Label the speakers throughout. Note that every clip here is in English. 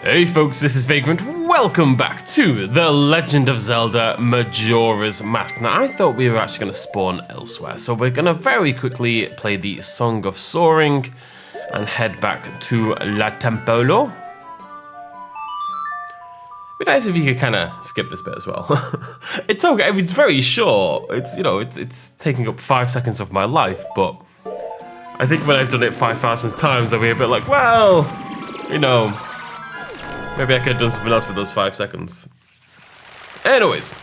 Speaker 1: Hey folks, this is Vagrant. Welcome back to The Legend of Zelda Majora's Mask. Now, I thought we were actually going to spawn elsewhere, so we're going to very quickly play the Song of Soaring and head back to La Tempolo. It'd be nice if you could kind of skip this bit as well. It's okay, I mean, it's very short. It's, you know, it's taking up 5 seconds of my life, but I think when I've done it 5,000 times, I'll be a bit like, well, you know, maybe I could have done something else with those 5 seconds. Anyways,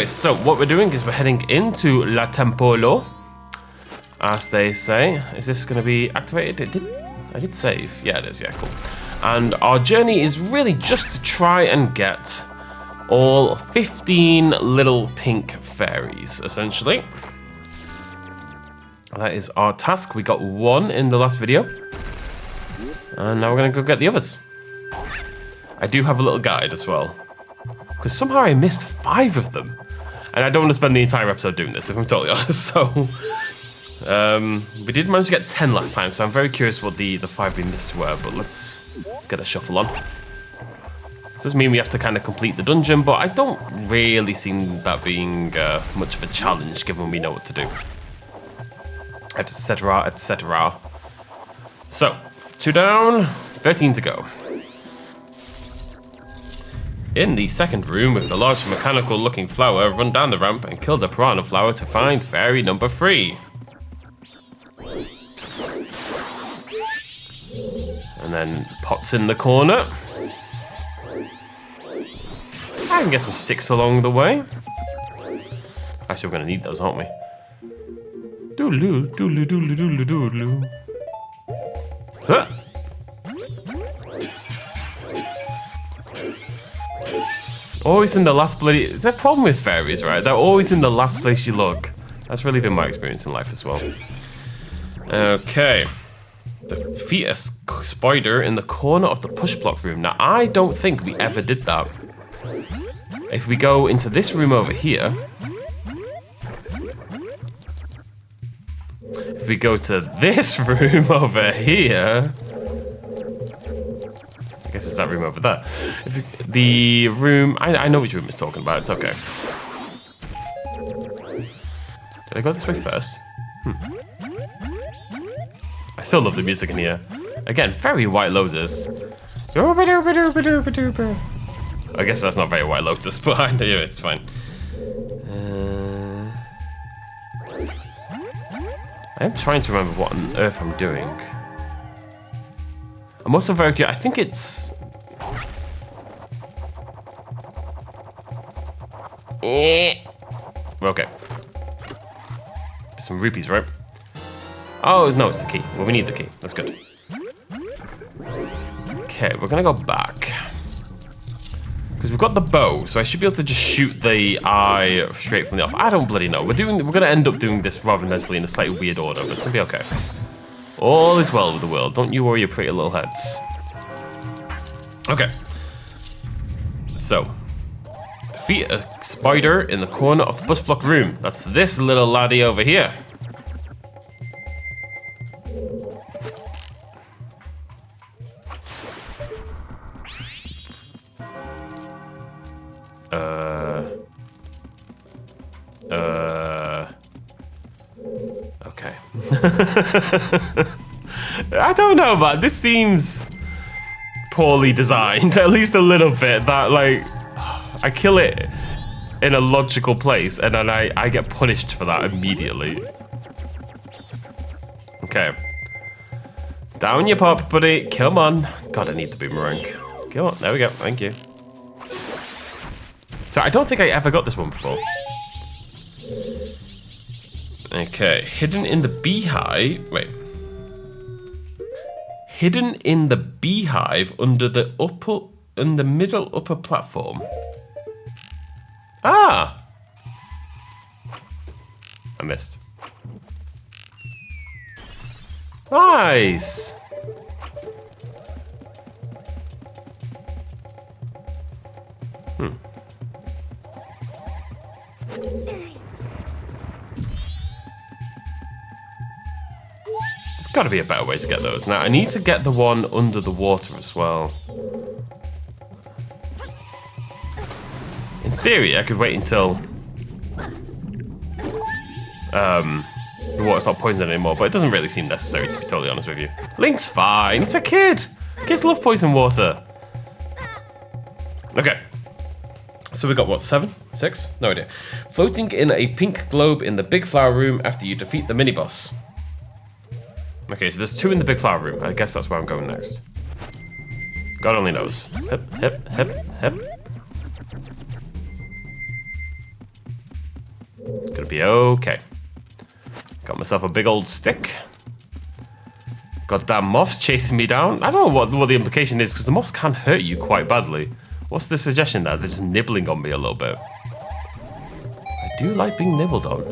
Speaker 1: so what we're doing is we're heading into La Tempolo, as they say. Is this going to be activated? I did save. Yeah, it is. Yeah, cool. And our journey is really just to try and get all 15 little pink fairies, essentially. That is our task. We got 1 in the last video, and now we're going to go get the others. I do have a little guide as well, because somehow I missed 5 of them, and I don't want to spend the entire episode doing this, if I'm totally honest. So we did manage to get 10 last time, so I'm very curious what the 5 we missed were. But let's get a shuffle on. Doesn't mean we have to kind of complete the dungeon, but I don't really see that being much of a challenge, given we know what to do, etc., etc. So 2 down, 13 to go. In the second room with the large mechanical looking flower, run down the ramp and kill the piranha flower to find fairy number 3. And then pots in the corner. I can get some sticks along the way. Actually, we're going to need those, aren't we? Doodaloo, doodaloo, doodaloo, doodaloo, doodaloo. Huh! Always in the last bloody... There's a problem with fairies, right? They're always in the last place you look. That's really been my experience in life as well. Okay. Defeat a spider in the corner of the push block room. Now, I don't think we ever did that. If we go into this room over here... If we go to this room over here... I guess it's that room over there. The room... I know which room it's talking about. It's okay. Did I go this way first? I still love the music in here. Again, very White Lotus. I guess that's not very White Lotus, but I know it's fine. I'm trying to remember what on earth I'm doing. I'm also very curious. I think it's... Okay. Some rupees, right? Oh, no, it's the key. Well, we need the key. That's good. Okay, we're going to go back. Because we've got the bow, so I should be able to just shoot the eye straight from the off. I don't bloody know. We're going to end up doing this rather than in a slightly weird order, but it's going to be okay. All is well with the world. Don't you worry your pretty little heads. Okay. So, defeat a spider in the corner of the bus block room. That's this little laddie over here. Okay. I don't know, man. This seems poorly designed, at least a little bit. That, like, I kill it in a logical place, and then I get punished for that immediately. Okay. Down you pop, buddy. Come on. God, I need the boomerang. Come on. There we go. Thank you. So I don't think I ever got this one before. Okay, hidden in the beehive. Wait. Hidden in the beehive under the middle upper platform. Ah! I missed. Nice! There's got to be a better way to get those. Now, I need to get the one under the water as well. theory, I could wait until the water's not poisoned anymore, but it doesn't really seem necessary, to be totally honest with you. Link's fine. He's a kid. Kids love poison water. Okay. So we got what, 7? 6? No idea. Floating in a pink globe in the big flower room after you defeat the mini-boss. Okay, so there's 2 in the big flower room. I guess that's where I'm going next. God only knows. Hip, hip, hip, hip. It's gonna be okay. Got myself a big old stick. Goddamn moths chasing me down. I don't know what the implication is, because the moths can hurt you quite badly. What's the suggestion there? They're just nibbling on me a little bit. I do like being nibbled on.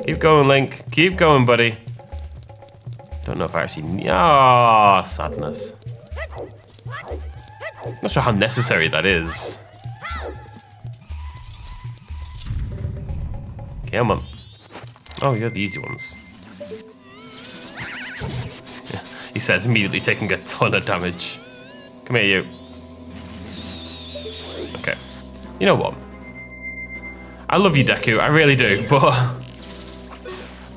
Speaker 1: Keep going, Link. Keep going, buddy. Don't know if I actually... Ah, sadness. Not sure how necessary that is. Come on. Oh, you're the easy ones. He says, immediately taking a ton of damage. Come here, you. Okay. You know what? I love you, Deku. I really do, but...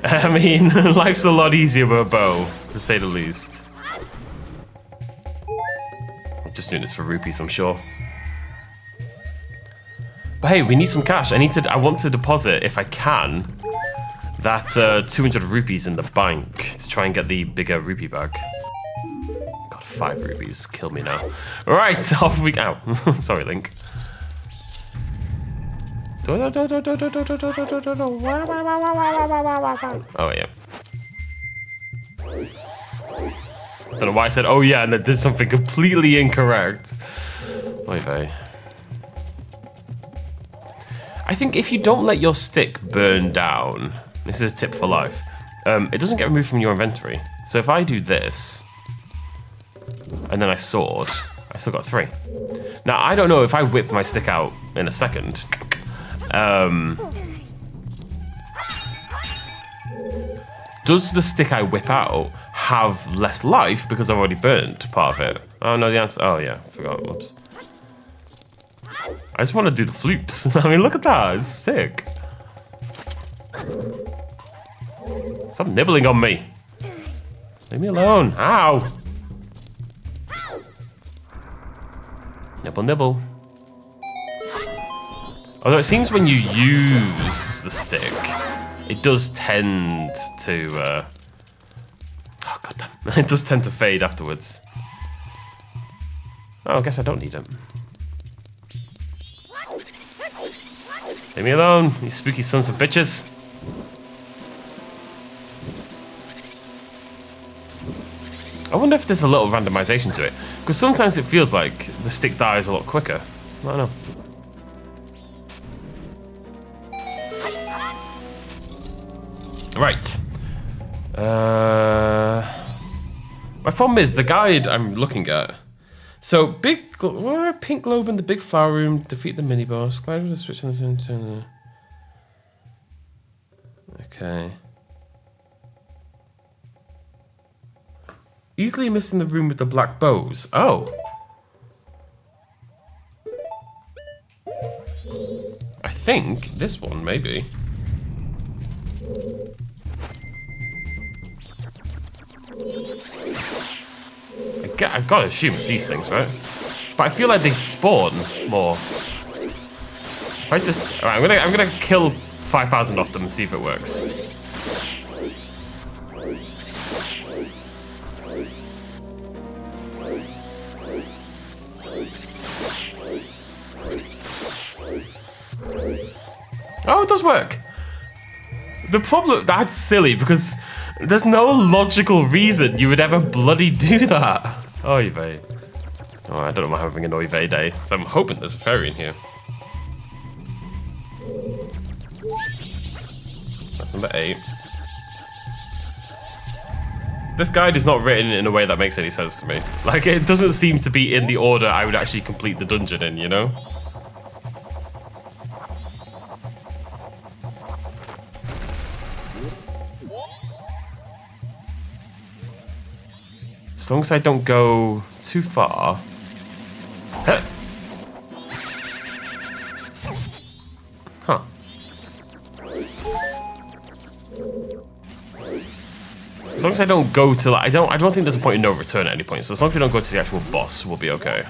Speaker 1: I mean, life's a lot easier with a bow, to say the least. I'm just doing this for rupees, I'm sure. But hey, we need some cash. I want to deposit, if I can, that 200 rupees in the bank to try and get the bigger rupee bag. God, 5 rupees. Kill me now. Right, off we go. Sorry, Link. Oh, yeah. Don't know why I said, oh, yeah, and I did something completely incorrect. Oy vey. I think if you don't let your stick burn down, this is a tip for life, it doesn't get removed from your inventory. So if I do this, and then I sword, I still got 3. Now, I don't know if I whip my stick out in a second. Does the stick I whip out have less life because I've already burnt part of it? Oh, no, the answer... Oh, yeah, forgot. Whoops. I just want to do the floops. I mean, look at that. It's sick. Stop nibbling on me. Leave me alone. Ow. Nibble, nibble. Although it seems when you use the stick, it does tend to... Oh, goddamn. It does tend to fade afterwards. Oh, I guess I don't need it. Leave me alone, you spooky sons of bitches. I wonder if there's a little randomization to it, because sometimes it feels like the stick dies a lot quicker. I don't know. Right. My problem is the guide I'm looking at. So pink globe in the big flower room. Defeat the mini boss. Glide with the switch on the... Okay. Easily missing the room with the black bows. Oh. I think this one maybe. I've got to assume it's these things, right? But I feel like they spawn more. If I just... Alright, I'm gonna kill 5,000 of them and see if it works. Oh, it does work! The problem... That's silly, because there's no logical reason you would ever bloody do that. Oy vey. Oh, I don't know, I'm having an oy vey day, so I'm hoping there's a fairy in here. That's number 8. This guide is not written in a way that makes any sense to me. Like, it doesn't seem to be in the order I would actually complete the dungeon in, you know? As long as I don't go too far. As long as I don't go to, like, I don't think there's a point of no return at any point. So as long as we don't go to the actual boss, we'll be okay.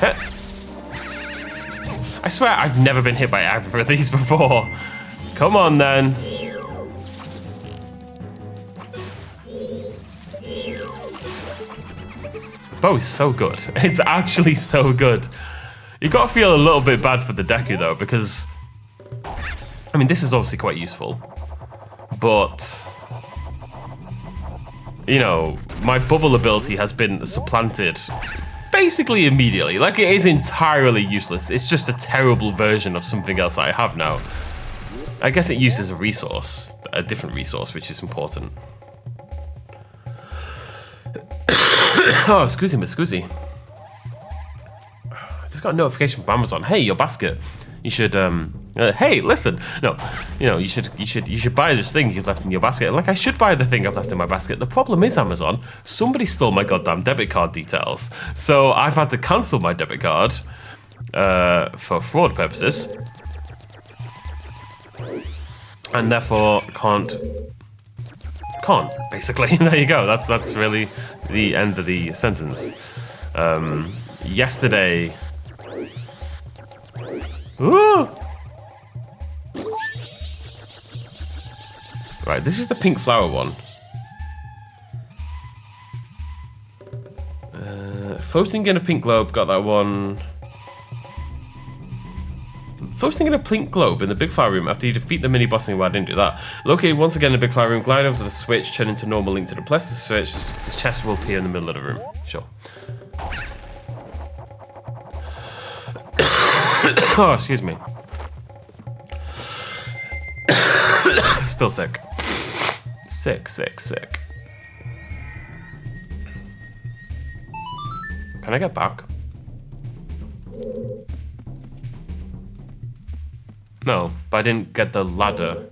Speaker 1: Heh. I swear I've never been hit by either of these before. Come on then. Bow is so good. It's actually so good. You gotta feel a little bit bad for the Deku though, because I mean this is obviously quite useful. But you know, my bubble ability has been supplanted basically immediately. Like, it is entirely useless. It's just a terrible version of something else I have now. I guess it uses a resource, a different resource, which is important. Oh, excuse me. I just got a notification from Amazon. Hey, your basket. You should, hey, listen. No, you know, you should buy this thing you've left in your basket. Like, I should buy the thing I've left in my basket. The problem is, Amazon, somebody stole my goddamn debit card details. So I've had to cancel my debit card for fraud purposes. And therefore can't, basically. There you go. That's really the end of the sentence. Yesterday. Ooh! Right, this is the pink flower one. Floating in a pink globe, got that one. Floating in a pink globe in the big flower room after you defeat the mini boss. Well, I didn't do that. Located once again in the big flower room, glide over to the switch, turn into normal link to the plastic switch. The chest will appear in the middle of the room. Sure. Oh, excuse me. Still sick. Sick. Can I get back? No, but I didn't get the ladder.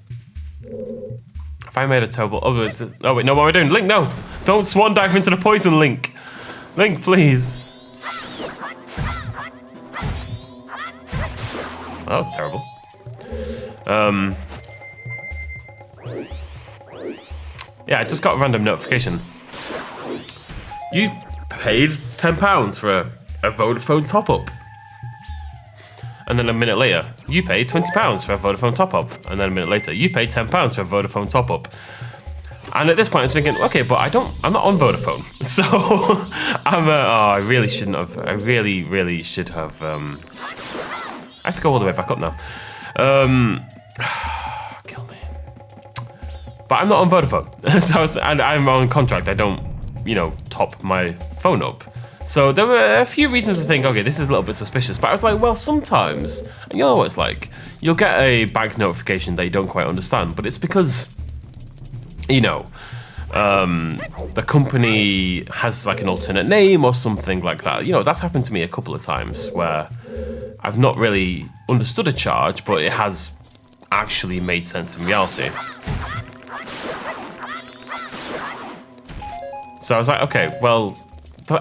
Speaker 1: If I made a terrible... Oh, it's just... Oh, wait, no, what am I doing? Link, no! Don't swan dive into the poison, Link! Link, please! That was terrible. Yeah, I just got a random notification. You paid £10 for a Vodafone top-up. And then a minute later, you paid £20 for a Vodafone top-up. And then a minute later, you paid £10 for a Vodafone top-up. And at this point, I was thinking, okay, but I'm not on Vodafone. So, I really shouldn't have. I really should have. I have to go all the way back up now. Kill me. But I'm not on Vodafone. And I'm on contract. I don't, top my phone up. So there were a few reasons to think, okay, this is a little bit suspicious. But I was like, well, sometimes, you know what it's like. You'll get a bank notification that you don't quite understand. But it's because, the company has like an alternate name or something like that. That's happened to me a couple of times where I've not really understood a charge, but it has actually made sense in reality. So I was like, okay, well,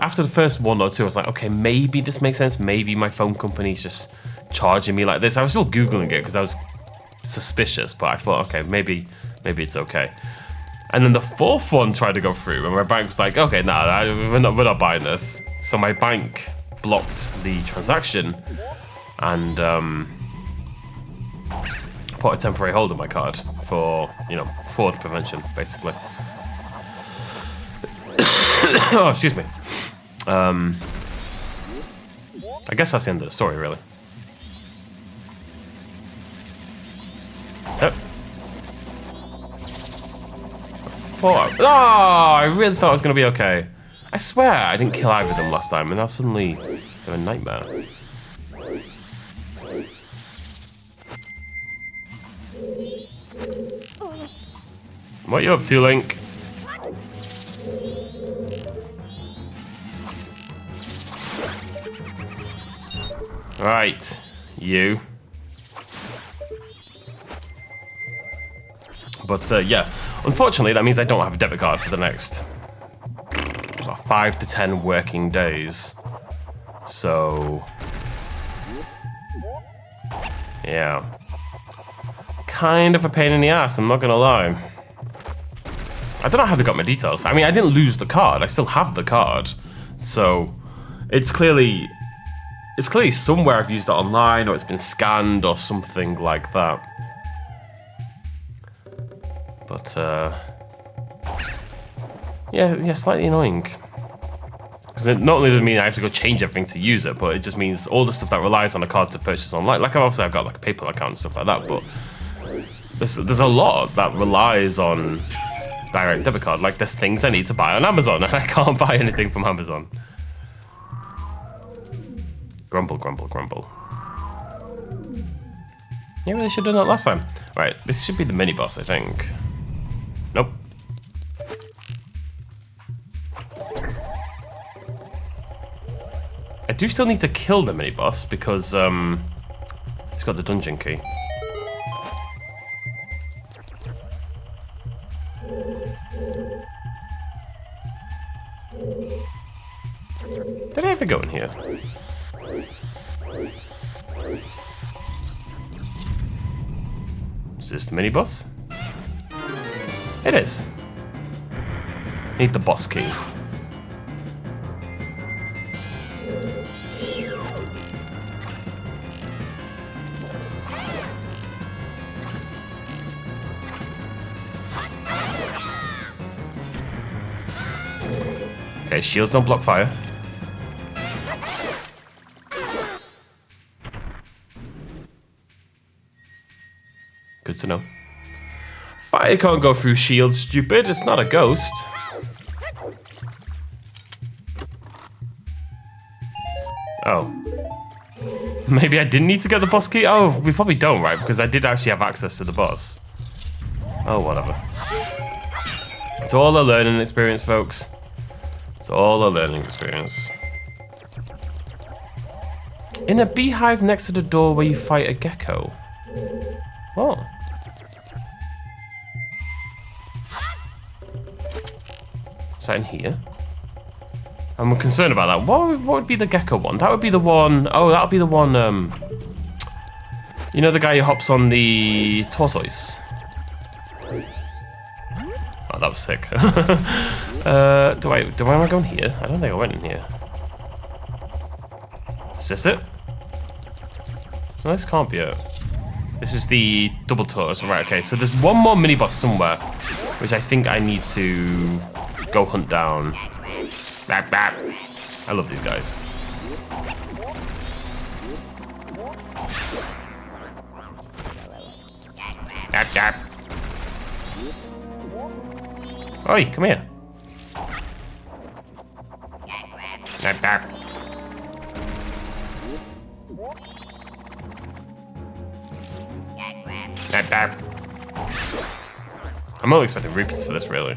Speaker 1: after the first one or two, I was like, okay, maybe this makes sense. Maybe my phone company's just charging me like this. I was still Googling it because I was suspicious, but I thought, okay, maybe it's okay. And then the fourth one tried to go through, and my bank was like, okay, nah, we're not buying this. So my bank blocked the transaction and put a temporary hold on my card for, fraud prevention, basically. Oh, excuse me. I guess that's the end of the story, really. Yep. Oh, I really thought it was going to be okay. I swear I didn't kill either of them last time, and now suddenly they're a nightmare. What are you up to, Link? Right, you. But yeah, unfortunately that means I don't have a debit card for the next 5 to 10 working days. So, yeah. Kind of a pain in the ass, I'm not gonna lie. I don't know how they got my details. I mean, I didn't lose the card. I still have the card. So it's clearly somewhere I've used it online, or it's been scanned or something like that. But yeah, slightly annoying. Because it not only does it mean I have to go change everything to use it, but it just means all the stuff that relies on a card to purchase online. Like obviously I've got like a PayPal account and stuff like that, but there's a lot that relies on direct debit card. Like there's things I need to buy on Amazon, and I can't buy anything from Amazon. Grumble, grumble, grumble. Yeah, they should have done that last time. Right, this should be the mini boss, I think. Nope. I do still need to kill the mini boss because it's got the dungeon key. Did I ever go in here? Is this the mini boss? It is. Need the boss key. Okay, shields don't block fire. Good to know. Fire can't go through shields, stupid. It's not a ghost. Oh. Maybe I didn't need to get the boss key? Oh, we probably don't, right? Because I did actually have access to the boss. Oh, whatever. It's all a learning experience, folks. It's all a learning experience. In a beehive next to the door where you fight a gecko. What? Is that in here? I'm concerned about that. What would be the gecko one? That would be the one... Oh, that would be the one... you know the guy who hops on the tortoise? Oh, that was sick. Do I am I going here? I don't think I went in here. Is this it? No, this can't be it. This is the double tortoise. Right, okay. So there's one more mini boss somewhere, which I think I need to go hunt down. I love these guys. Oi, come here. I'm not expecting rupees for this, really.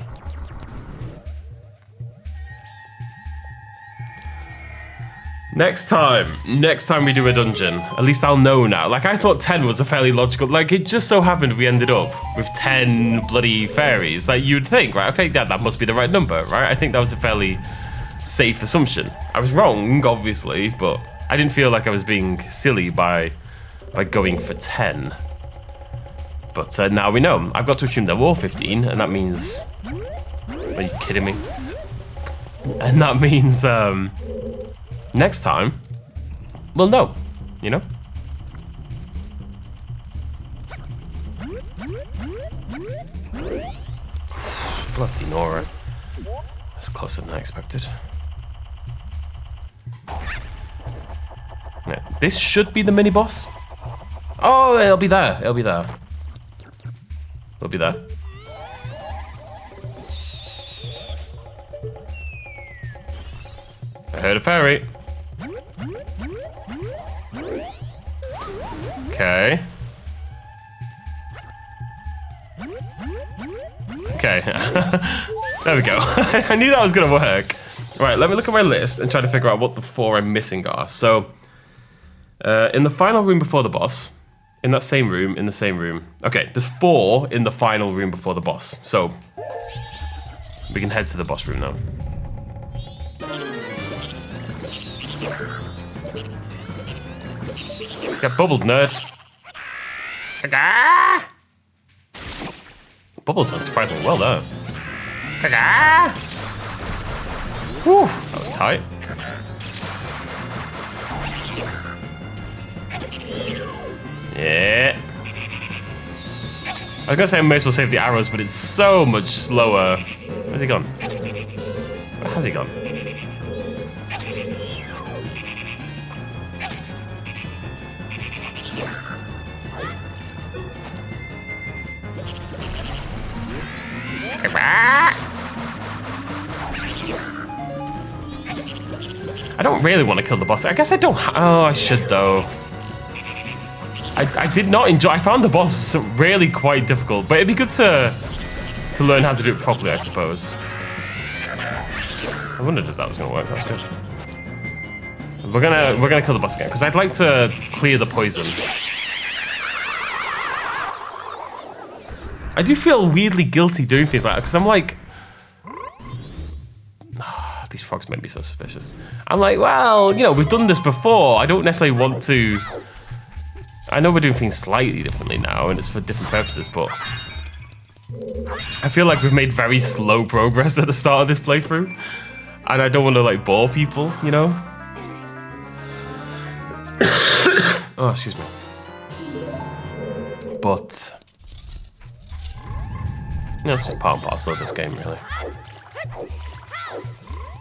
Speaker 1: Next time we do a dungeon, at least I'll know now. Like, I thought 10 was a fairly logical, like, it just so happened we ended up with 10 bloody fairies. Like, you'd think, right, okay, yeah, that must be the right number, right? I think that was a fairly safe assumption. I was wrong, obviously, but I didn't feel like I was being silly by going for 10. But now we know. I've got to assume there were 15, and that means... Are you kidding me? And that means, next time, we'll know, you know? Bloody Nora. That's closer than I expected. Yeah, this should be the mini-boss. Oh, it'll be there. It'll be there. It'll be there. I heard a fairy. Okay. Okay. There we go. I knew that was gonna work. Right, let me look at my list and try to figure out what the 4 I'm missing are. So, in the final room before the boss, in that same room, in the same room. Okay, there's 4 in the final room before the boss. So, we can head to the boss room now. Get bubbled, nerd. Bubbled went surprisingly well there. Whew, that was tight. Yeah. I was gonna say I may as well save the arrows, but it's so much slower. Where's he gone? Where has he gone? I don't really want to kill the boss. I guess I don't. Oh, I should though. I did not enjoy. I found the boss really quite difficult, but it'd be good to learn how to do it properly, I suppose. I wondered if that was gonna work. That's good. We're gonna kill the boss again because I'd like to clear the poison. I do feel weirdly guilty doing things like that because I'm like, oh, these frogs make me so suspicious. I'm like, well, you know, we've done this before. I don't necessarily want to. I know we're doing things slightly differently now, and it's for different purposes, but I feel like we've made very slow progress at the start of this playthrough, and I don't want to like bore people, you know? Oh, excuse me. But you know, it's just part and parcel of this game, really.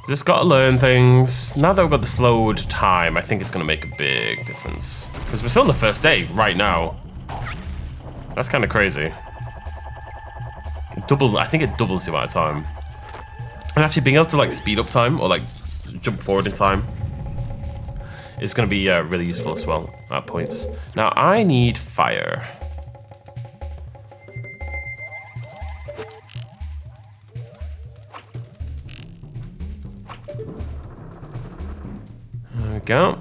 Speaker 1: Just gotta learn things. Now that we've got the slowed time, I think it's gonna make a big difference. Because we're still on the first day right now. That's kind of crazy. I think it doubles the amount of time. And actually being able to like speed up time or like jump forward in time is gonna be really useful as well at points. Now I need fire. There we go.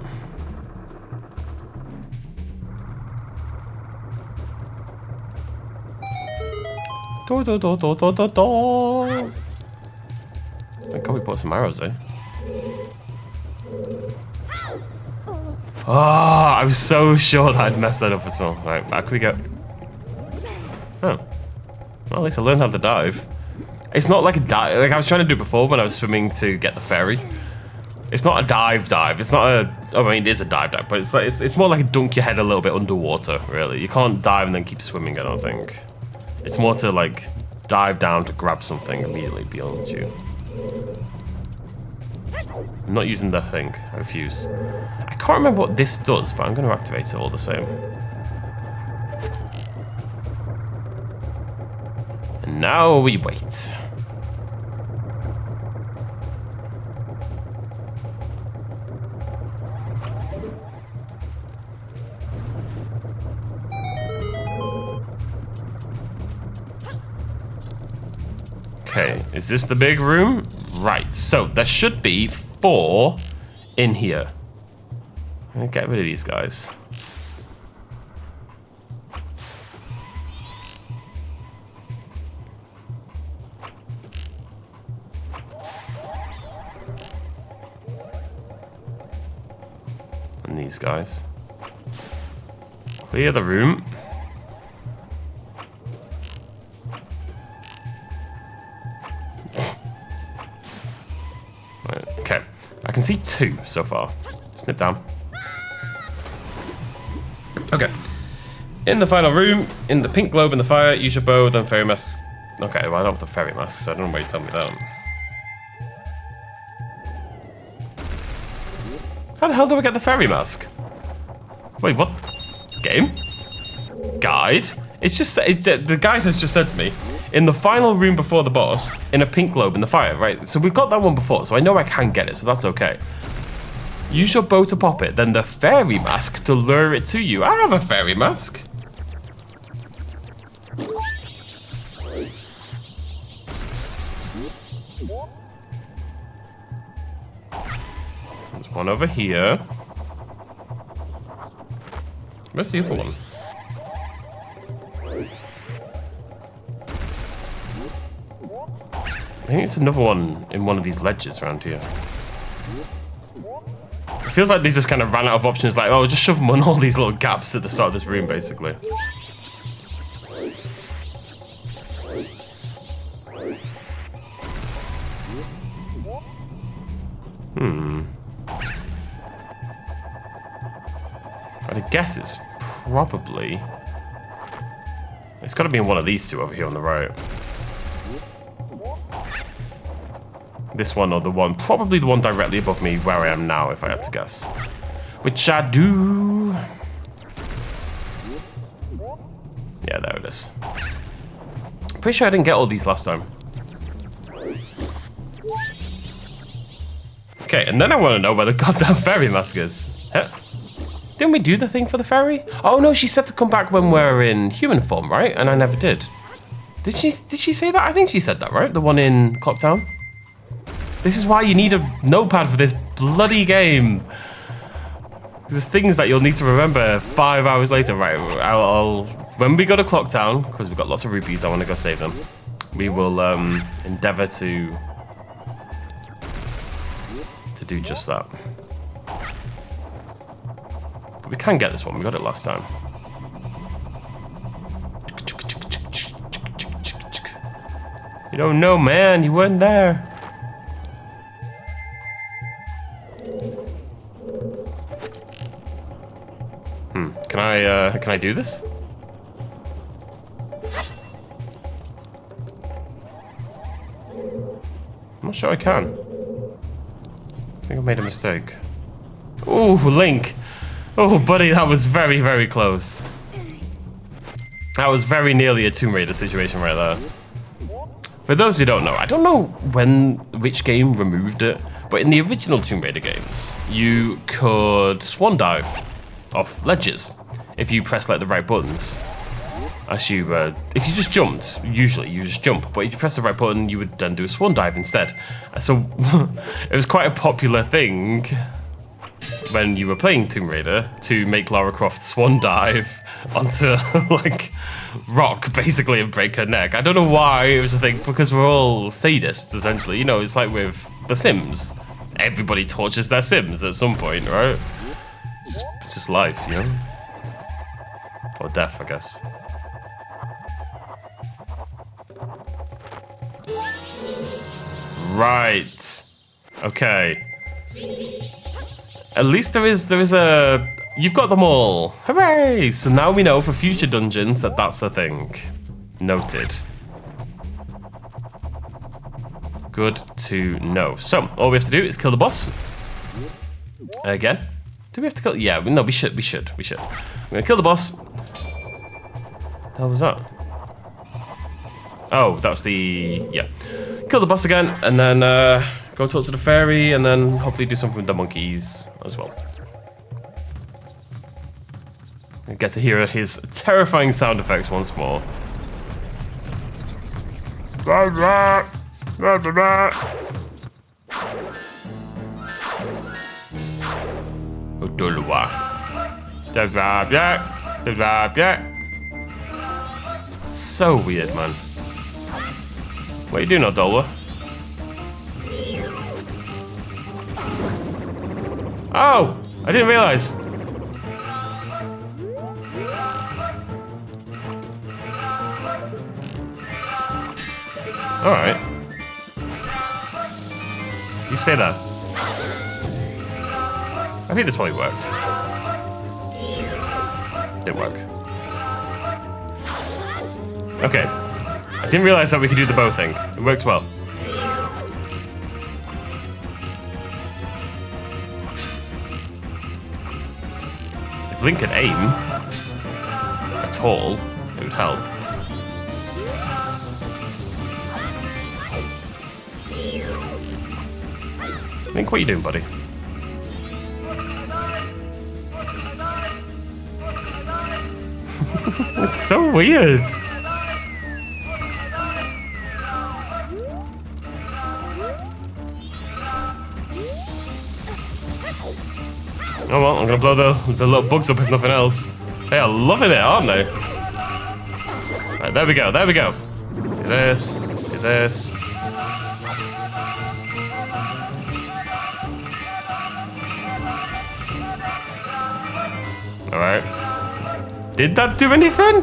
Speaker 1: Do, do, do, do, do, do, do. Thank God we bought some arrows there. Oh, I was so sure that I'd messed that up as well. Right, back we go. Oh. Well, at least I learned how to dive. It's not like a dive. Like I was trying to do before when I was swimming to get the ferry. It's not a dive. It's not a. I mean, it is a dive, but it's like it's more like a dunk your head a little bit underwater. Really, you can't dive and then keep swimming. I don't think. It's more to like dive down to grab something immediately beyond you. I'm not using the thing. I refuse. I can't remember what this does, but I'm going to activate it all the same. And now we wait. Okay, is this the big room? Right, so there should be 4 in here. I'm gonna get rid of these guys. And these guys. Clear the room. Okay, I can see 2 so far. Snip down. Okay. In the final room, in the pink globe in the fire, use your bow, then fairy mask. Okay, well I don't have the fairy mask, so I don't know why you tell me that. How the hell do I get the fairy mask? Wait, what? Game? Guide? It's just, the guide has just said to me, in the final room before the boss, in a pink globe in the fire, right? So we've got that one before, so I know I can get it, so that's okay. Use your bow to pop it, then the fairy mask to lure it to you. I have a fairy mask. There's one over here. Where's the other one? I think it's another one in one of these ledges around here. It feels like they just kind of ran out of options, like, oh, just shove them on all these little gaps at the start of this room, basically. I'd guess it's probably... It's got to be in one of these two over here on the right. This one or the one, probably the one directly above me where I am now, if I had to guess. Which I do. Yeah, there it is. Pretty sure I didn't get all these last time. Okay, and then I want to know where the goddamn fairy mask is. Huh? Didn't we do the thing for the fairy? Oh no, she said to come back when we're in human form, right? And I never did. Did she say that? I think she said that, right? The one in Clocktown? This is why you need a notepad for this bloody game. There's things that you'll need to remember 5 hours later. Right, when we go to Clocktown, because we've got lots of rupees, I want to go save them. We will endeavor to do just that. But we can get this one. We got it last time. You don't know, man. You weren't there. Can I do this? I'm not sure I can. I think I made a mistake. Ooh, Link. Oh, buddy, that was very, very close. That was very nearly a Tomb Raider situation right there. For those who don't know, I don't know which game removed it, but in the original Tomb Raider games, you could swan dive off ledges if you press like the right buttons. If you just jumped, usually you just jump, but if you press the right button, you would then do a swan dive instead. So it was quite a popular thing when you were playing Tomb Raider to make Lara Croft swan dive onto like rock basically and break her neck. I don't know why it was a thing, because we're all sadists essentially. You know, it's like with The Sims. Everybody tortures their Sims at some point, right? It's just life, you know? Or death, I guess. Right. Okay. At least there is a... You've got them all. Hooray! So now we know for future dungeons that that's a thing. Noted. Good to know. So, all we have to do is kill the boss. Again. Do we have to kill... Yeah, no, we should. We're gonna kill the boss. What the hell was that? Oh, that was the... Yeah. Kill the boss again, and then go talk to the fairy, and then hopefully do something with the monkeys as well. And get to hear his terrifying sound effects once more. So weird, man. What are you doing, Odolwa? Oh! I didn't realize. Alright. You stay there. I think this probably worked. Didn't work. Okay. I didn't realize that we could do the bow thing. It works well. If Link could aim at all, it would help. Link, what are you doing, buddy? It's so weird. Oh well, I'm gonna blow the little bugs up if nothing else. They are loving it, aren't they? Right, there we go, there we go. Do this, do this. Alright. Did that do anything?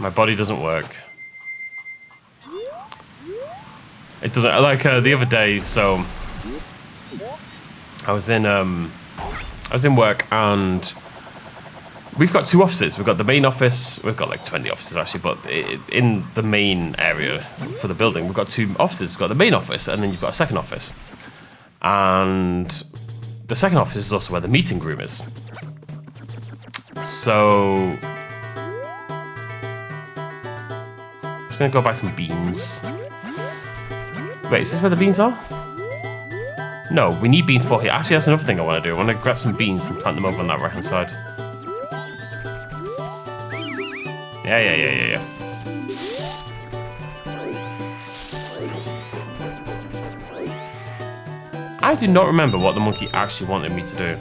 Speaker 1: My body doesn't work. It doesn't, like the other day, so I was in work and we've got 2 offices. We've got the main office, we've got like 20 offices actually, but in the main area for the building, we've got 2 offices. We've got the main office and then you've got a second office. And the second office is also where the meeting room is. So I'm just gonna go buy some beans. Wait, is this where the beans are? No, we need beans for here. Actually, that's another thing I want to do. I want to grab some beans and plant them over on that right-hand side. Yeah. I do not remember what the monkey actually wanted me to do.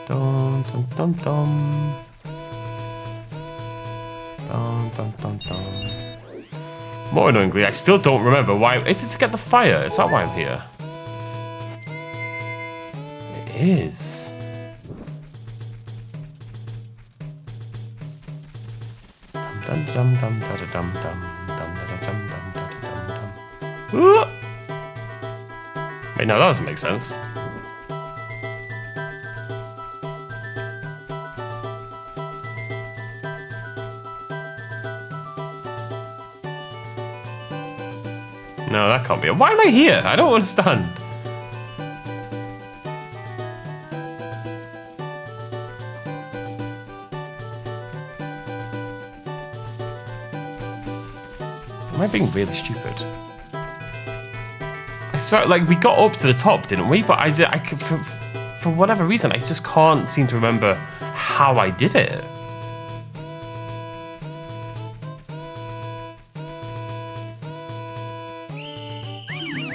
Speaker 1: Dun, dun, dun, dun. Dun, dun, dun, dun. More annoyingly, I still don't remember why. Is it to get the fire? Is that why I'm here? It is. Dum dum dum da dum dum dum da dum dum da dum dum. Wait, no, that doesn't make sense. No, that can't be it. Why am I here? I don't understand. Am I being really stupid? I saw, like, we got up to the top, didn't we? But for whatever reason, I just can't seem to remember how I did it.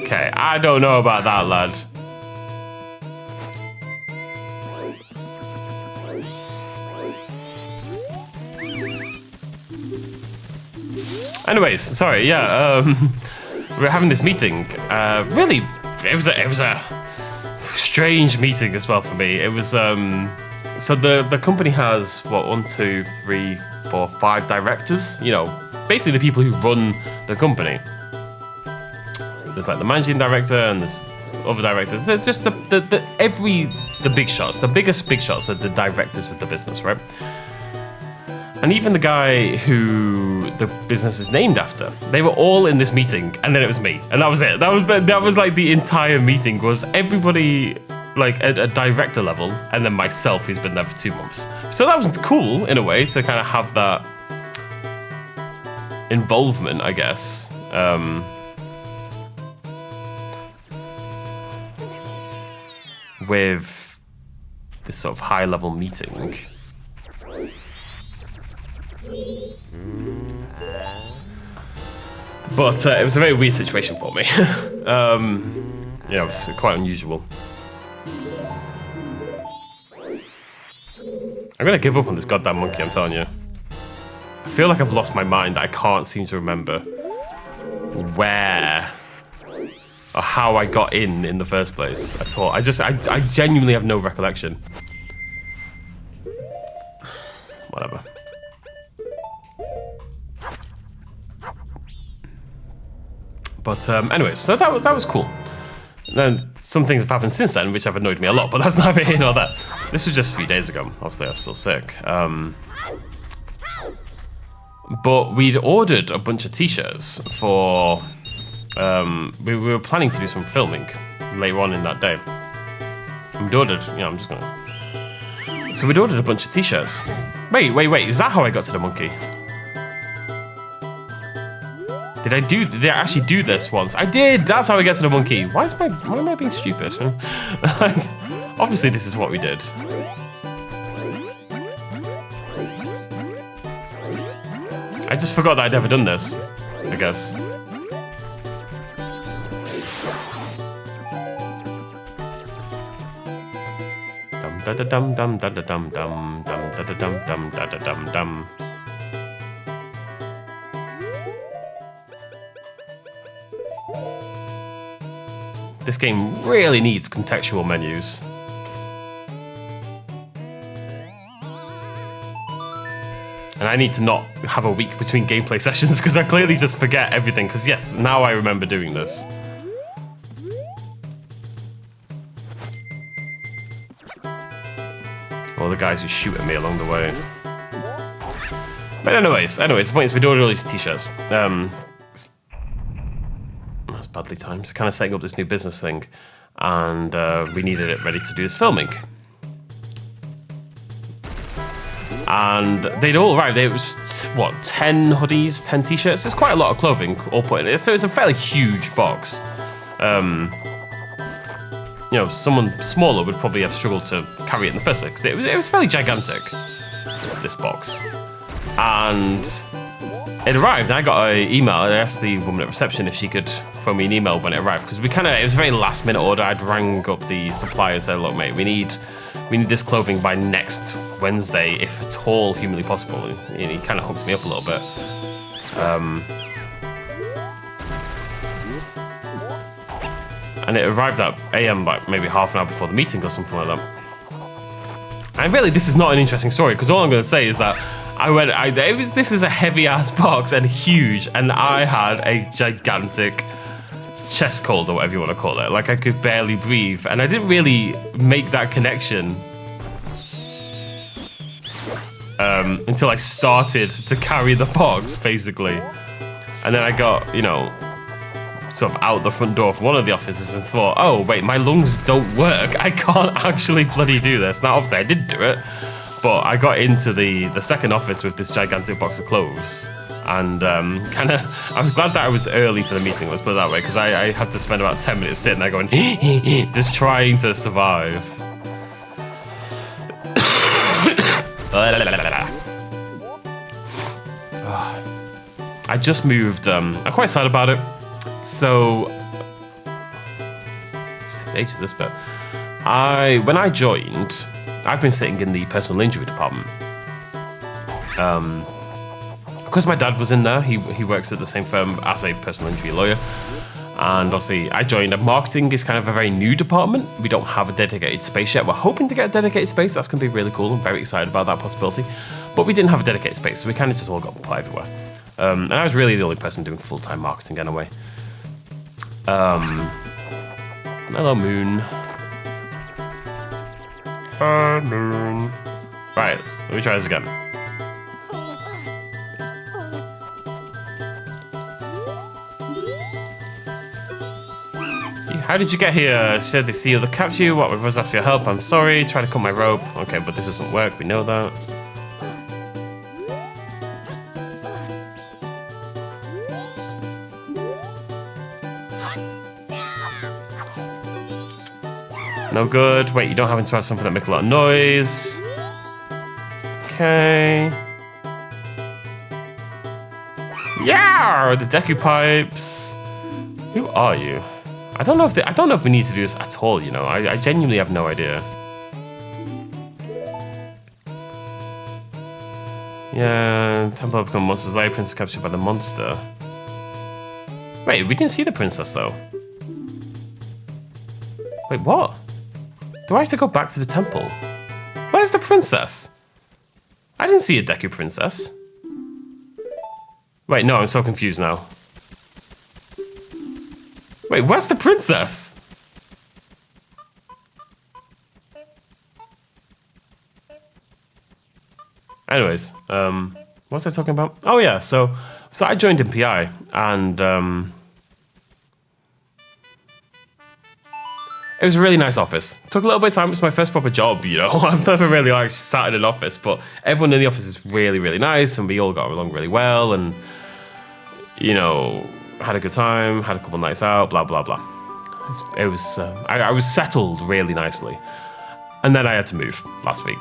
Speaker 1: Okay, I don't know about that, lad. Anyways, sorry, yeah, we're having this meeting. Really, it was a strange meeting as well for me. It was, so the company has, what, 1, 2, 3, 4, 5 directors? You know, basically the people who run the company. There's like the managing director and there's other directors. They're just the big shots, the biggest big shots are the directors of the business, right? And even the guy who the business is named after, they were all in this meeting, and then it was me, and that was it. That was like the entire meeting was everybody like at a director level, and then myself who's been there for 2 months. So that was cool in a way to kind of have that involvement, I guess. With this sort of high-level meeting. But it was a very weird situation for me. You know, it was quite unusual. I'm gonna give up on this goddamn monkey, I'm telling you. I feel like I've lost my mind. I can't seem to remember where or how I got in the first place at all. I genuinely have no recollection. Whatever. But anyways, so that was cool. Then some things have happened since then, which have annoyed me a lot, but that's neither here nor there. This was just a few days ago. Obviously, I was still sick. But we'd ordered a bunch of t-shirts for... we were planning to do some filming later on in that day. And we'd ordered, you know, I'm just gonna... So we'd ordered a bunch of t-shirts. Wait, is that how I got to the monkey? Did I actually do this once? I did! That's how I get to the monkey. Why am I being stupid? Like, obviously this is what we did. I just forgot that I'd ever done this, I guess. Dum da da dum dum da da dum dum dum da da dum dum da da dum dum. This game really needs contextual menus. And I need to not have a week between gameplay sessions because I clearly just forget everything. Because yes, now I remember doing this. All the guys who shoot at me along the way. But anyways, the point is we do all these t-shirts. That's badly timed. Kind of setting up this new business thing, and we needed it ready to do this filming. And they'd all arrived. It was what, 10 hoodies, 10 t-shirts. There's quite a lot of clothing all put in it. So it's a fairly huge box. You know, someone smaller would probably have struggled to carry it in the first place because it was fairly gigantic. This box. And it arrived, and I got an email. I asked the woman at reception if she could throw me an email when it arrived, because it was a very last minute order. I'd rang up the supplier and said, look, mate, we need this clothing by next Wednesday, if at all humanly possible. And he kind of hooks me up a little bit. And it arrived at AM like maybe half an hour before the meeting or something like that. And really, this is not an interesting story, because all I'm going to say is that this is a heavy ass box and huge, and I had a gigantic chest cold or whatever you want to call it. Like, I could barely breathe, and I didn't really make that connection until I started to carry the box, basically. And then I got, you know, sort of out the front door of one of the offices and thought, oh wait, my lungs don't work. I can't actually bloody do this. Now, obviously I did do it, but I got into the second office with this gigantic box of clothes, and I was glad that I was early for the meeting, let's put it that way, because I had to spend about 10 minutes sitting there going, just trying to survive. I just moved, I'm quite sad about it. So, it takes ages, this bit. When I joined, I've been sitting in the personal injury department. Because my dad was in there, he works at the same firm as a personal injury lawyer. And obviously, I joined. Marketing is kind of a very new department. We don't have a dedicated space yet. We're hoping to get a dedicated space. That's going to be really cool. I'm very excited about that possibility. But we didn't have a dedicated space, so we kind of just all got put everywhere. And I was really the only person doing full-time marketing anyway. Hello, Moon. Hi, Moon. Right, let me try this again. How did you get here? Said they see you, they capture you. What was that for your help? I'm sorry. Try to cut my rope. Okay, but this doesn't work. We know that. No good. Wait, you don't happen to have something that make a lot of noise. Okay. Yeah, the Deku pipes. Who are you? I don't know if we need to do this at all. You know, I genuinely have no idea. Yeah, Temple of Become Monsters Lair. Princess captured by the monster. Wait, we didn't see the princess though. Wait, what? Do I have to go back to the temple? Where's the princess? I didn't see a Deku princess. Wait, no, I'm so confused now. Wait, where's the princess? Anyways, what was I talking about? Oh yeah, so I joined in PI, and it was a really nice office. Took a little bit of time. It's my first proper job, you know. I've never really like sat in an office, but everyone in the office is really, really nice, and we all got along really well, and you know, had a good time, had a couple nights out, blah blah blah. It was I was settled really nicely, and then I had to move last week.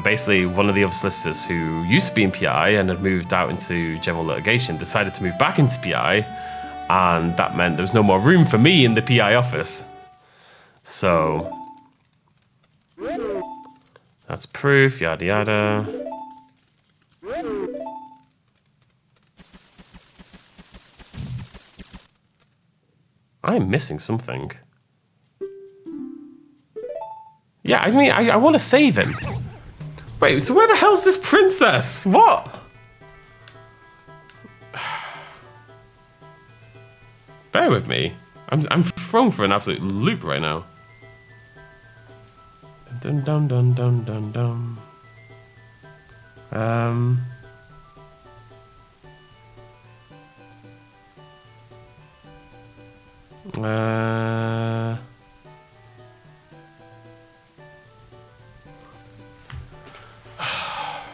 Speaker 1: Basically, one of the other solicitors who used to be in PI and had moved out into general litigation decided to move back into PI, and that meant there was no more room for me in the PI office. So That's proof, yada yada. I'm missing something. Yeah, I mean, I want to save him. Wait, so where the hell's this princess? What? Bear with me. I'm thrown for an absolute loop right now. Dun dun dun dun dun dun.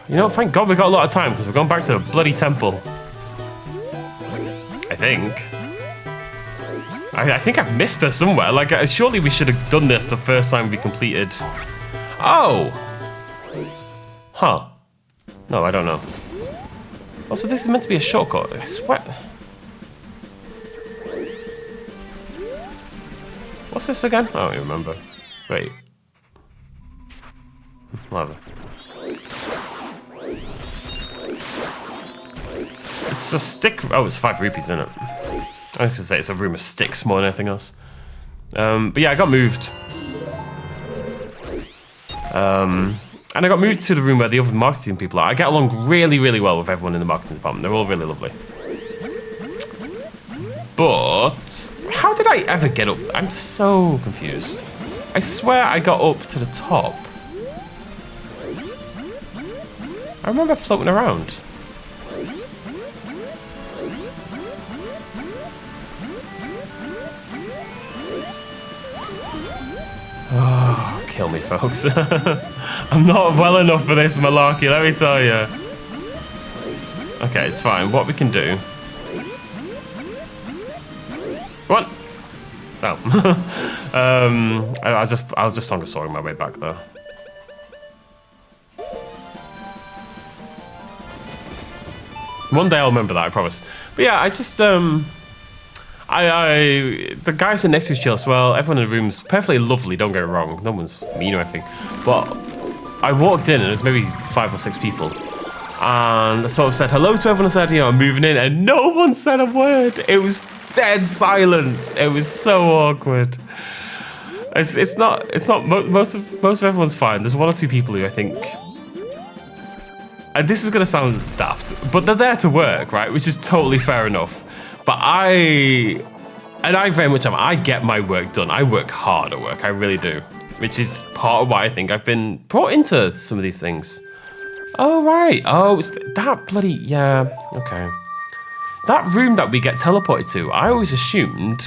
Speaker 1: You know, thank God we got a lot of time because we're going back to the bloody temple. I think. I think I've missed her somewhere. Like, surely we should have done this the first time we completed. Oh! Huh. No, I don't know. Also, this is meant to be a shortcut. I swear. What's this again? I don't even remember. Wait. Whatever. It's a stick. Oh, it's 5 rupees, isn't it? I was gonna say it's a room of sticks more than anything else. But yeah, I got moved. And I got moved to the room where the other marketing people are. I get along really, really well with everyone in the marketing department. They're all really lovely. But how did I ever get up? I'm so confused. I swear I got up to the top. I remember floating around. Oh, kill me, folks. I'm not well enough for this malarkey, let me tell you. Okay, it's fine. What we can do... What? Oh. I was just song of sawing my way back though. One day I'll remember that, I promise. But yeah, I just the guys are next to each other as well. Everyone in the room's perfectly lovely, don't get it wrong. No one's mean or anything. But I walked in and there's maybe 5 or 6 people. And I sort of said hello to everyone and said, you know, I'm moving in, and no one said a word. It was dead silence. It was so awkward. It's not most of everyone's fine. There's 1 or 2 people who I think, and this is gonna sound daft, but they're there to work, right? Which is totally fair enough. But I very much am. I get my work done. I work hard at work. I really do. Which is part of why I think I've been brought into some of these things. Oh, right. Oh, it's that bloody... Yeah, okay. That room that we get teleported to, I always assumed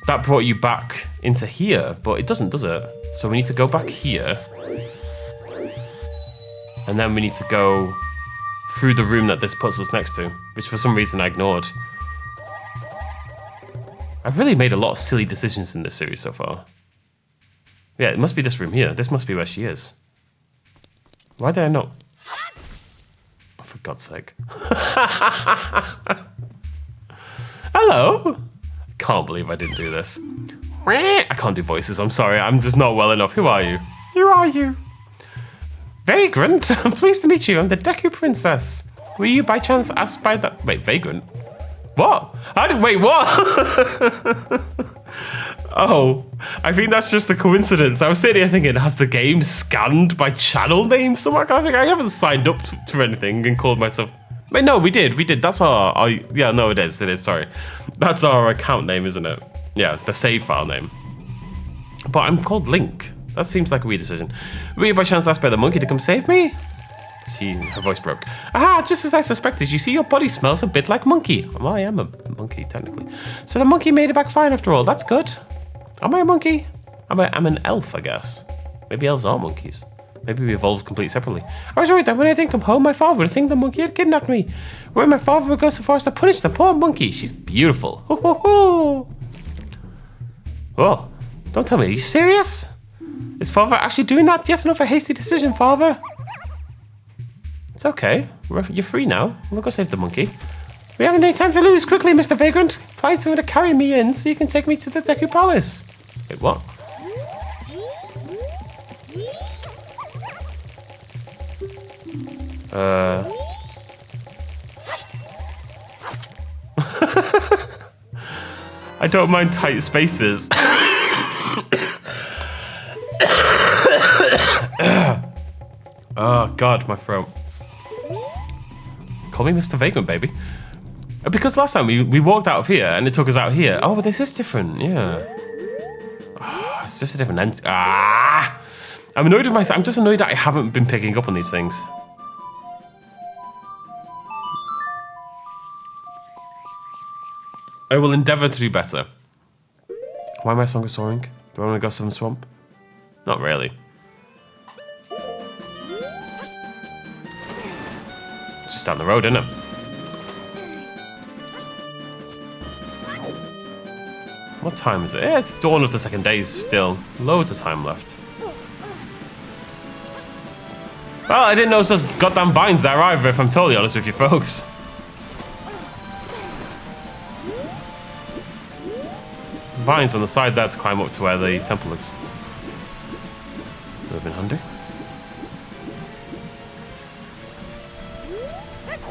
Speaker 1: that brought you back into here, but it doesn't, does it? So we need to go back here. And then we need to go through the room that this puts us next to, which for some reason I ignored. I've really made a lot of silly decisions in this series so far. Yeah, it must be this room here. This must be where she is. Why did I not? Oh, for God's sake. Hello? I can't believe I didn't do this. I can't do voices, I'm sorry. I'm just not well enough. Who are you? Who are you? Vagrant? I'm pleased to meet you. I'm the Deku Princess. Were you by chance asked by the... Wait, Vagrant? What? Wait, what? Oh, I think that's just a coincidence. I was sitting here thinking, has the game scanned my channel name somewhere? I haven't signed up to anything and called myself... Wait, no, we did. That's our... Yeah, no, it is, sorry. That's our account name, isn't it? Yeah, the save file name. But I'm called Link. That seems like a weird decision. Were you by chance asked by the monkey to come save me? Her voice broke. Ah, just as I suspected. You see, your body smells a bit like monkey. Well, I am a monkey, technically. So the monkey made it back fine after all. That's good. Am I a monkey? I'm an elf, I guess. Maybe elves are monkeys. Maybe we evolved completely separately. I was worried that when I didn't come home, my father would think the monkey had kidnapped me. Where my father would go so far as to punish the poor monkey. She's beautiful. Ho, ho, ho. Whoa. Don't tell me. Are you serious? Is father actually doing that? Yet another hasty decision, father. It's okay. You're free now. We'll go save the monkey. We haven't any time to lose. Quickly, Mr. Vagrant. Find someone to carry me in so you can take me to the Deku Palace. Wait, what? I don't mind tight spaces. Oh God, my throat. Call me Mr. Vagrant, baby. Because last time we walked out of here and it took us out here. Oh, but this is different, yeah. Oh, it's just a different end. Ah! I'm annoyed with myself. I'm just annoyed that I haven't been picking up on these things. I will endeavour to do better. Why am I Song of Soaring? Do I want to go Southern Swamp? Not really. It's just down the road, isn't it? What time is it? Yeah, it's dawn of the second day still. Loads of time left. Well, I didn't notice those goddamn vines there either, if I'm totally honest with you folks. Vines on the side there to climb up to where the temple is. Would have been handy.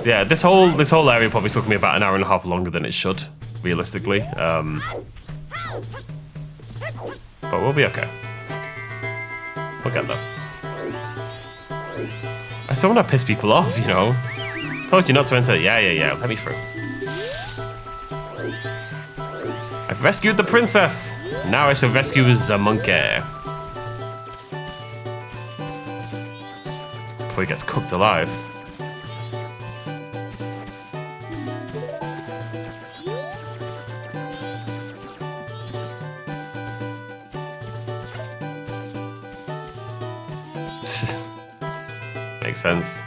Speaker 1: Yeah, this whole area probably took me about an hour and a half longer than it should, realistically. But we'll be okay. We'll get there. I still want to piss people off, you know. Told you not to enter. Yeah. Let me through. I've rescued the princess. Now I shall rescue the monkey. Before he gets cooked alive. Makes sense.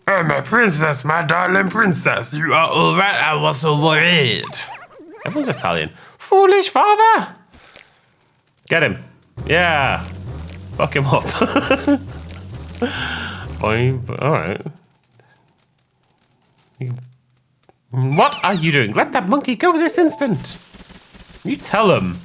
Speaker 1: Oh, my princess, my darling princess. You are all right. I was so worried. Everyone's Italian. Foolish father. Get him. Yeah. Fuck him up. Fine. All right. What are you doing? Let that monkey go this instant. You tell him.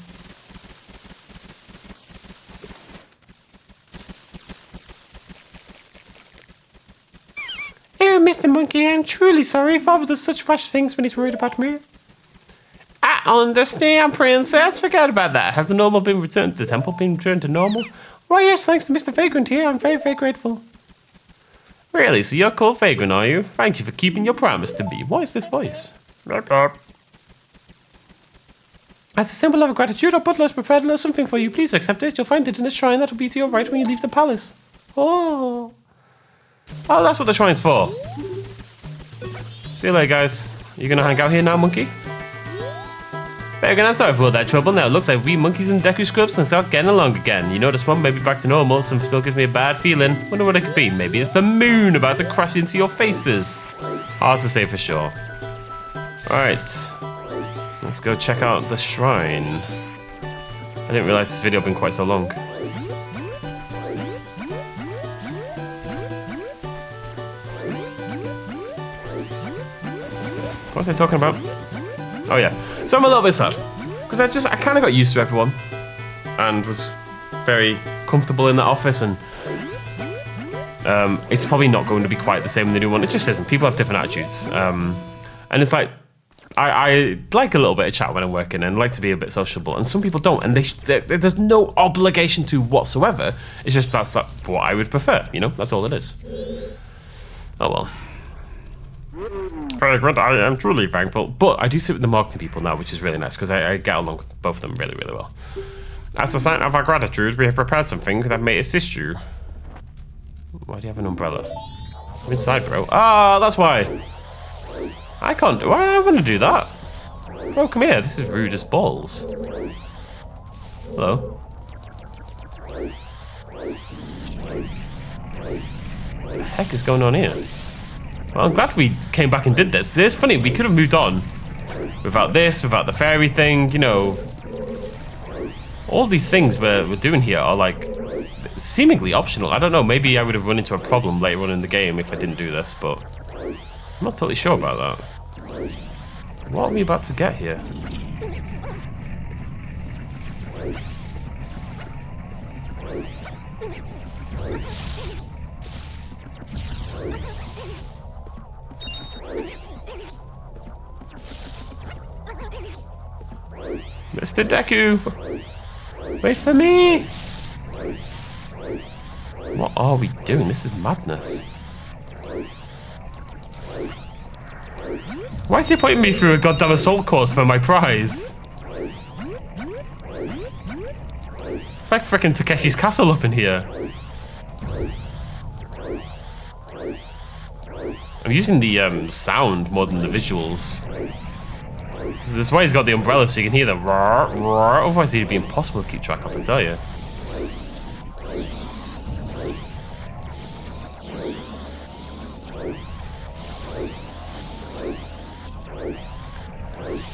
Speaker 1: Mr. Monkey, I'm truly sorry. Father does such rash things when he's worried about me. I understand, princess. Forget about that. Has the normal been returned? The temple been returned to normal? Why, yes, thanks to Mr. Vagrant here. I'm very, very grateful. Really? So you're called Vagrant, are you? Thank you for keeping your promise to me. What is this voice? As a symbol of gratitude, our butler has prepared a little something for you. Please accept it. You'll find it in the shrine. That'll be to your right when you leave the palace. Oh. Oh, that's what the shrine's for. See you later, guys. You gonna hang out here now, monkey? Vagrant, I'm sorry for all that trouble. Now it looks like we monkeys and Deku Scrubs can start getting along again. You know, this one may be back to normal. Some still gives me a bad feeling. Wonder what it could be. Maybe it's the moon about to crash into your faces. Hard to say for sure. Alright. Let's go check out the shrine. I didn't realize this video had been quite so long. What was I talking about? Oh yeah. So I'm a little bit sad. Because I kind of got used to everyone. And was very comfortable in that office. And it's probably not going to be quite the same in the new one. It just isn't. People have different attitudes. And it's like, I like a little bit of chat when I'm working and like to be a bit sociable. And some people don't. And there's no obligation to whatsoever. It's just that's what I would prefer. You know, that's all it is. Oh well. I am truly thankful. But I do sit with the marketing people now, which is really nice because I get along with both of them really, really well. As a sign of our gratitude, we have prepared something that may assist you. Why do you have an umbrella? I'm inside, bro. Ah, that's why. I can't do. Why I want to do that? Bro, come here. This is rude as balls. Hello. What the heck is going on here? Well, I'm glad we came back and did this. It's funny, we could have moved on without this, without the fairy thing, you know. All these things we're doing here are like seemingly optional. I don't know, maybe I would have run into a problem later on in the game if I didn't do this, but I'm not totally sure about that. What are we about to get here? Mr. Deku! Wait for me! What are we doing? This is madness. Why is he putting me through a goddamn assault course for my prize? It's like frickin' Takeshi's Castle up in here. I'm using the sound more than the visuals. This is why he's got the umbrella so you can hear the roar, roar. Otherwise it'd be impossible to keep track of, I tell you.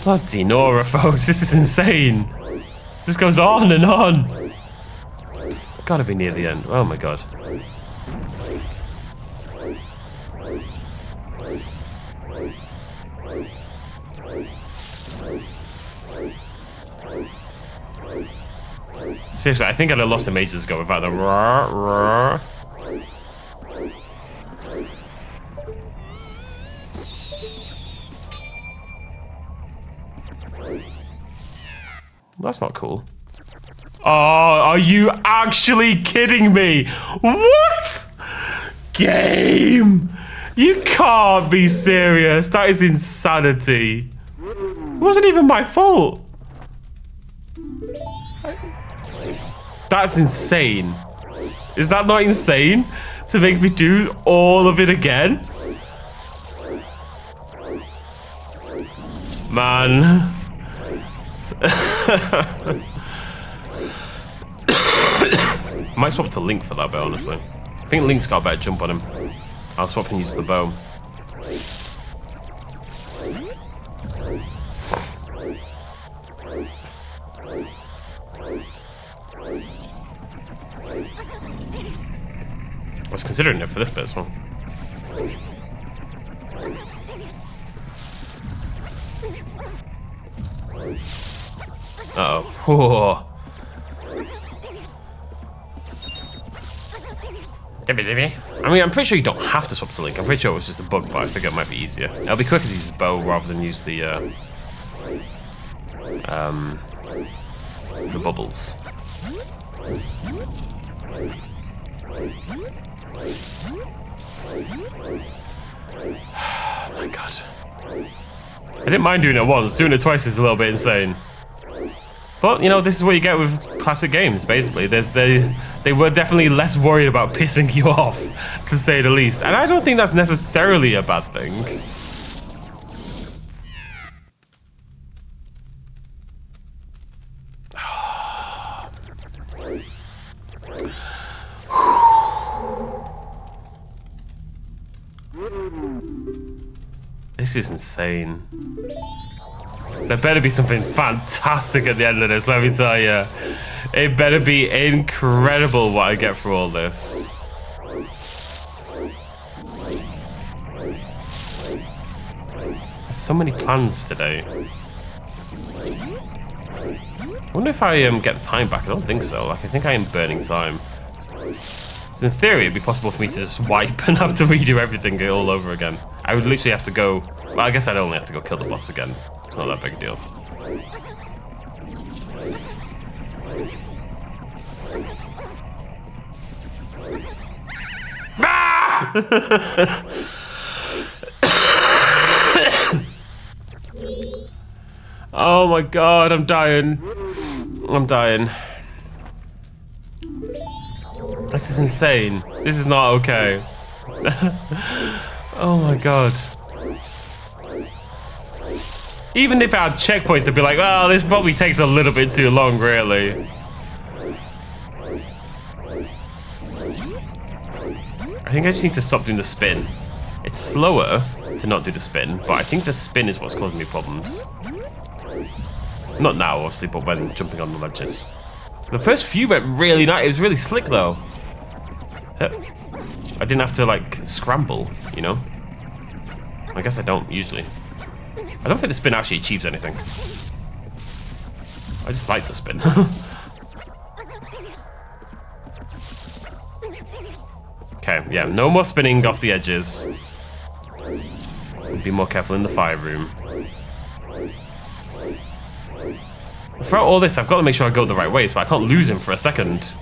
Speaker 1: Bloody Nora, folks, this is insane. This goes on and on. Gotta be near the end. Oh my god. Seriously, I think I'd have lost him ages ago without the roar, roar. That's not cool. Oh, are you actually kidding me? What? Game! You can't be serious. That is insanity. It wasn't even my fault. That's insane. Is that not insane? To make me do all of it again? Man. I might swap to Link for that bit, honestly. I think Link's got a better jump on him. I'll swap and use the bow. I was considering it for this bit as well. Uh-oh. Whoa. I mean, I'm pretty sure you don't have to swap to Link. I'm pretty sure it was just a bug, but I figure it might be easier. It'll be quicker to use the bow rather than use the bubbles. Oh my god. I didn't mind doing it once. Doing it twice is a little bit insane. But, you know, this is what you get with classic games, basically. They were definitely less worried about pissing you off, to say the least. And I don't think that's necessarily a bad thing. This is insane. There better be something fantastic at the end of this, let me tell you. It better be incredible what I get for all this. There's so many plans today. I wonder if I get the time back. I don't think so. Like, I think I am burning time. So in theory, it'd be possible for me to just wipe and have to redo everything all over again. I would literally have to go... Well, I guess I'd only have to go kill the boss again. It's not that big a deal. Ah! Oh my god, I'm dying. I'm dying. This is insane. This is not okay. Oh my god. Even if I had checkpoints, I'd be like, oh, this probably takes a little bit too long, really. I think I just need to stop doing the spin. It's slower to not do the spin, but I think the spin is what's causing me problems. Not now, obviously, but when jumping on the ledges. The first few went really nice. It was really slick, though. I didn't have to, like, scramble, you know? I guess I don't, usually. I don't think the spin actually achieves anything. I just like the spin. Okay, yeah, no more spinning off the edges. Be more careful in the fire room. throughout all this, I've got to make sure I go the right way, so I can't lose him for a second.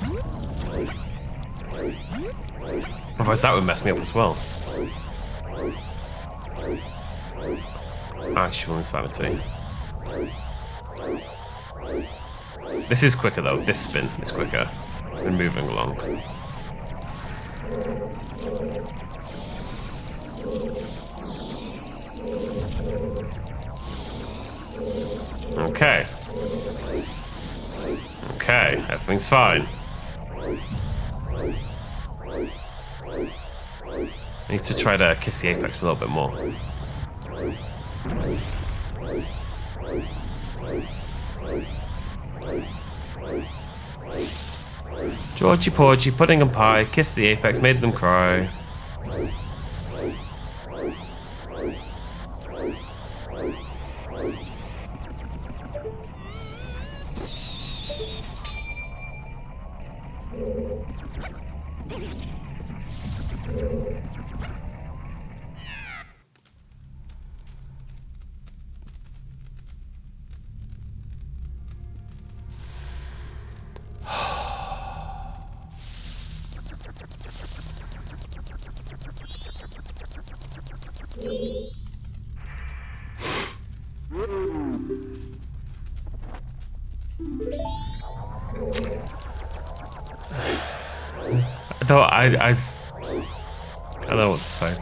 Speaker 1: Otherwise, that would mess me up as well. Actual insanity. This is quicker though. This spin is quicker than moving along. Okay. Okay, everything's fine. I need to try to kiss the apex a little bit more. Georgie Porgy, pudding and pie, kissed the apex, made them cry. I don't know what to say.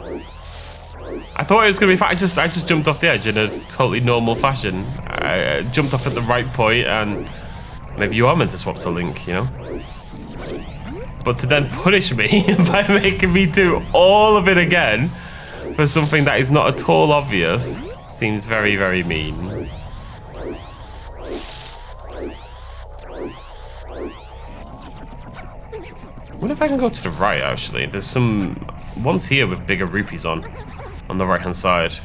Speaker 1: I thought it was gonna be fine. I just jumped off the edge in a totally normal fashion. I jumped off at the right point, and maybe you are meant to swap to Link, you know? But to then punish me by making me do all of it again for something that is not at all obvious seems very, very mean. I wonder if I can go to the right, actually. There's some ones here with bigger rupees on the right-hand side.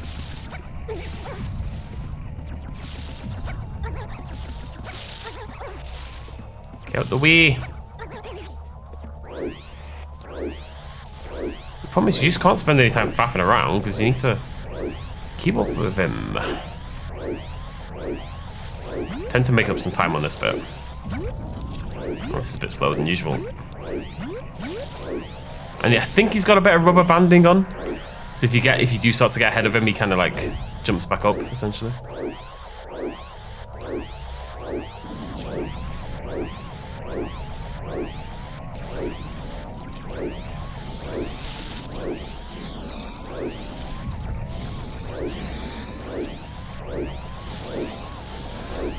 Speaker 1: Get out the way. The problem is you just can't spend any time faffing around because you need to keep up with him. Tend to make up some time on this bit. This is a bit slower than usual. And yeah, I think he's got a bit of rubber banding on. So if you do start to get ahead of him, he kind of like jumps back up, essentially.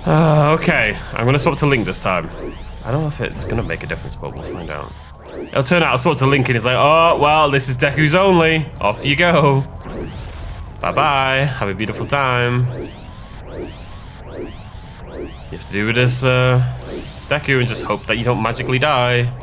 Speaker 1: Okay, I'm gonna swap to Link this time. I don't know if it's gonna make a difference, but we'll find out. It'll turn out I swap to Link and he's like, oh, well, this is Deku's only. Off you go. Bye-bye. Have a beautiful time. You have to do with this Deku and just hope that you don't magically die.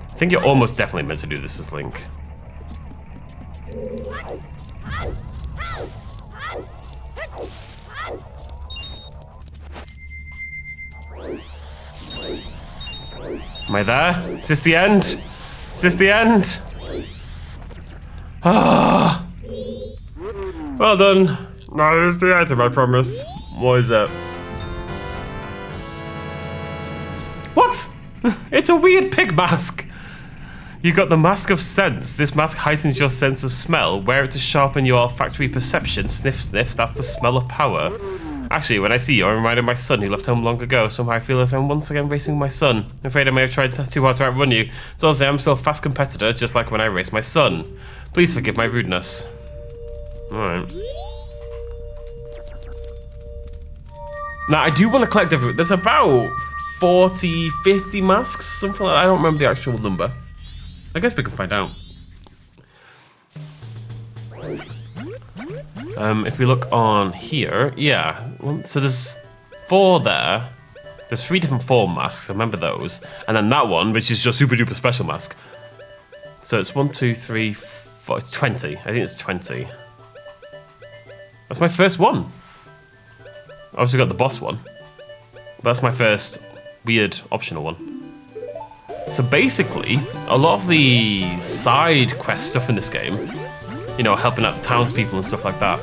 Speaker 1: I think you're almost definitely meant to do this as Link. Am I there? Is this the end? Is this the end? Ah! Well done. No, it's the item I promised. What is it? What? It's a weird pig mask. You got the Mask of Sense. This mask heightens your sense of smell. Wear it to sharpen your olfactory perception. Sniff, sniff, that's the smell of power. Actually, when I see you, I'm reminded of my son who left home long ago. Somehow I feel as I'm once again racing with my son. I'm afraid I may have tried too hard to outrun you. So honestly, I'm still a fast competitor, just like when I raced my son. Please forgive my rudeness. Alright. Now, I do want to collect everything. There's about 40, 50 masks, something like that. I don't remember the actual number. I guess we can find out. If we look on here, yeah. So there's 4 there. There's 3 different form masks, I remember those. And then that one, which is your super duper special mask. So it's 1, 2, 3, 4, it's 20. I think it's 20. That's my first one. Obviously got the boss one. But that's my first weird optional one. So basically, a lot of the side quest stuff in this game, you know, helping out the townspeople and stuff like that,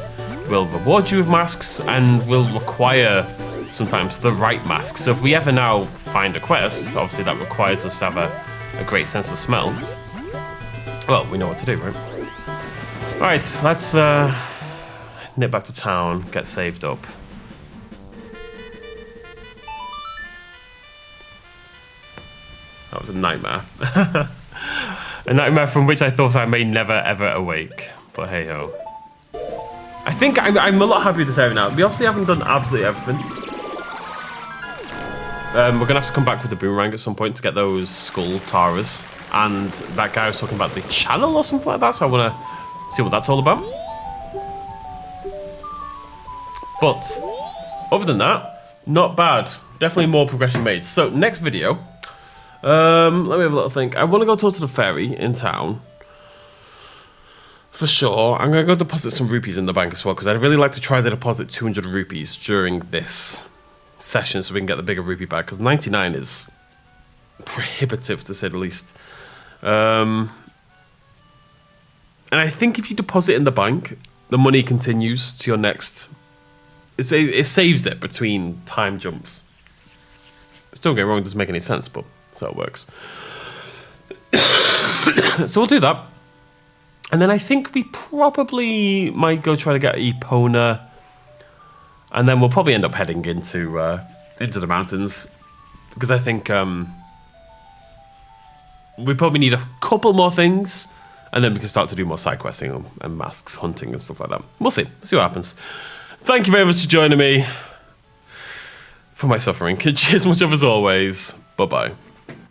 Speaker 1: will reward you with masks and will require sometimes the right mask. So if we ever now find a quest, obviously that requires us to have a great sense of smell. Well, we know what to do, right? Alright, let's nip back to town, get saved up. That was a nightmare. A nightmare from which I thought I may never ever awake. But hey ho. I think I'm a lot happier with this area now. We obviously haven't done absolutely everything. We're gonna have to come back with the boomerang at some point to get those skull taras. And that guy was talking about the channel or something like that, so I wanna see what that's all about. But other than that, not bad. Definitely more progression made. So next video, let me have a little think. I want to go talk to the fairy in town. For sure. I'm going to go deposit some rupees in the bank as well, because I'd really like to try to deposit 200 rupees during this session so we can get the bigger rupee back, because 99 is prohibitive to say the least. And I think if you deposit in the bank, the money continues to your next... It saves it between time jumps. Don't get me wrong, it doesn't make any sense, but that's how it works. So we'll do that. And then I think we probably might go try to get Epona. And then we'll probably end up heading into the mountains. Because I think we probably need a couple more things. And then we can start to do more side questing and masks hunting and stuff like that. We'll see. We'll see what happens. Thank you very much for joining me for my suffering. Cheers much of as always. Bye-bye.